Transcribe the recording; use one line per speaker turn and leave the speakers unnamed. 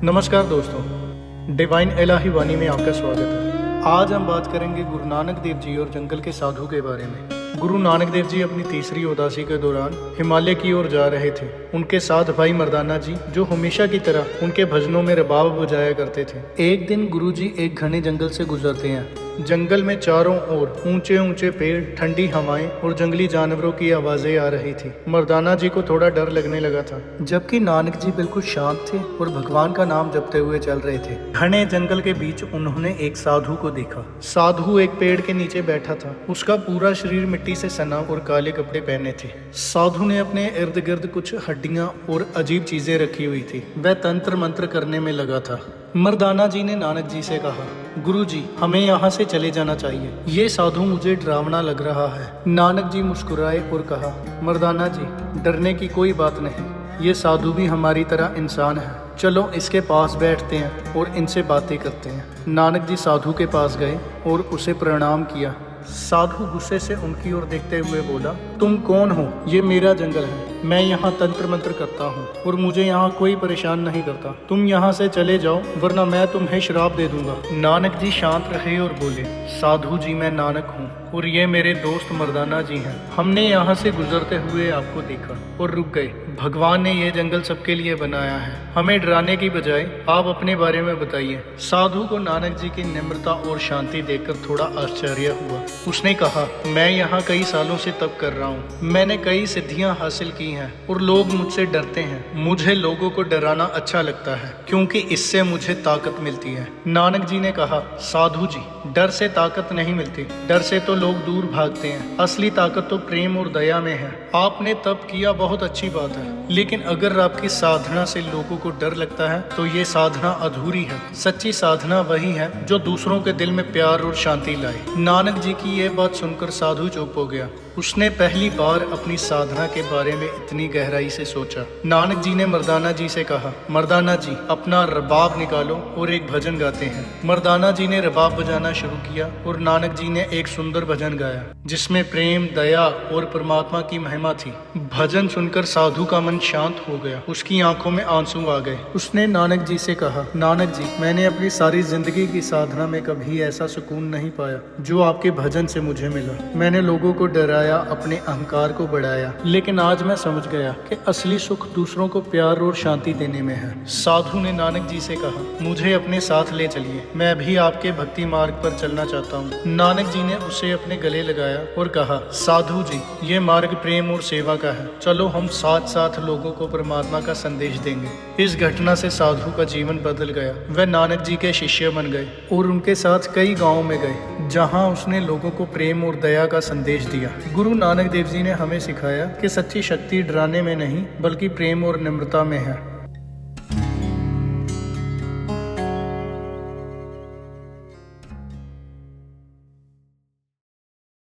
नमस्कार दोस्तों, डिवाइन इलाही वाणी में आपका स्वागत है। आज हम बात करेंगे गुरु नानक देव जी और जंगल के साधु के बारे में। गुरु नानक देव जी अपनी तीसरी उदासी के दौरान हिमालय की ओर जा रहे थे। उनके साथ भाई मर्दाना जी, जो हमेशा की तरह उनके भजनों में रबाब बजाया करते थे। एक दिन गुरु जी एक घने जंगल से गुजरते हैं। जंगल में चारों ओर ऊंचे ऊंचे पेड़, ठंडी हवाएं और जंगली जानवरों की आवाजें आ रही थी। मर्दाना जी को थोड़ा डर लगने लगा था, जबकि नानक जी बिल्कुल शांत थे और भगवान का नाम जपते हुए चल रहे थे। घने जंगल के बीच उन्होंने एक साधु को देखा। साधु एक पेड़ के नीचे बैठा था। उसका पूरा शरीर मिट्टी से सना और काले कपड़े पहने थे। साधु ने अपने इर्द गिर्द कुछ हड्डियां और अजीब चीजें रखी हुई थी। वह तंत्र मंत्र करने में लगा था। मर्दाना जी ने नानक जी से कहा, गुरु जी, हमें यहाँ से चले जाना चाहिए। ये साधु मुझे डरावना लग रहा है। नानक जी मुस्कुराए और कहा, मर्दाना जी, डरने की कोई बात नहीं। ये साधु भी हमारी तरह इंसान है। चलो इसके पास बैठते हैं और इनसे बातें करते हैं। नानक जी साधु के पास गए और उसे प्रणाम किया। साधु गुस्से से उनकी ओर देखते हुए बोला, तुम कौन हो? ये मेरा जंगल है। मैं यहाँ तंत्र मंत्र करता हूँ और मुझे यहाँ कोई परेशान नहीं करता। तुम यहाँ से चले जाओ, वरना मैं तुम्हें श्राप दे दूंगा। नानक जी शांत रहे और बोले, साधु जी, मैं नानक हूँ और ये मेरे दोस्त मर्दाना जी हैं। हमने यहाँ से गुजरते हुए आपको देखा और रुक गए। भगवान ने ये जंगल सबके लिए बनाया है। हमें डराने की बजाय आप अपने बारे में बताइए। साधु को नानक जी की निम्रता और शांति देखकर थोड़ा आश्चर्य हुआ। उसने कहा, मैं यहाँ कई सालों से तप कर रहा हूँ। मैंने कई सिद्धियां हासिल की हैं और लोग मुझसे डरते हैं। मुझे लोगों को डराना अच्छा लगता है, क्योंकि इससे मुझे ताकत मिलती है। नानक जी ने कहा, साधु जी, डर से ताकत नहीं मिलती। डर से तो लोग दूर भागते हैं। असली ताकत तो प्रेम और दया में है। आपने तप किया, बहुत अच्छी बात है, लेकिन अगर आपकी साधना से लोगों को डर लगता है तो ये साधना अधूरी है। सच्ची साधना वही है जो दूसरों के दिल में प्यार और शांति लाए। नानक जी की ये बात सुनकर साधु चुप हो गया। उसने पहली बार अपनी साधना के बारे में इतनी गहराई से सोचा। नानक जी ने मर्दाना जी से कहा, मर्दाना जी, अपना रबाब निकालो और एक भजन गाते हैं। मर्दाना जी ने रबाब बजाना शुरू किया और नानक जी ने एक सुंदर भजन गाया, जिसमें प्रेम, दया और परमात्मा की महिमा थी। भजन सुनकर साधु का मन शांत हो गया। उसकी आंखों में आंसू आ गए। उसने नानक जी से कहा, नानक जी, मैंने अपनी सारी जिंदगी की साधना में कभी ऐसा सुकून नहीं पाया जो आपके भजन से मुझे मिला। मैंने लोगों को डराया, अपने अहंकार को बढ़ाया, लेकिन आज मैं समझ गया कि असली सुख दूसरों को प्यार और शांति देने में है। साधु ने नानक जी से कहा, मुझे अपने साथ ले चलिए। मैं भी आपके भक्ति मार्ग पर चलना चाहता हूँ। नानक जी ने उसे अपने गले लगाया और कहा, साधु जी, ये मार्ग प्रेम और सेवा का है। चलो हम साथ साथ लोगों को परमात्मा का संदेश देंगे। इस घटना से साधु का जीवन बदल गया। वह नानक जी के शिष्य बन गए और उनके साथ कई गाँव में गए, जहाँ उसने लोगों को प्रेम और दया का संदेश दिया। गुरु नानक देव जी ने हमें सिखाया कि सच्ची शक्ति डराने में नहीं, बल्कि प्रेम और नम्रता में है।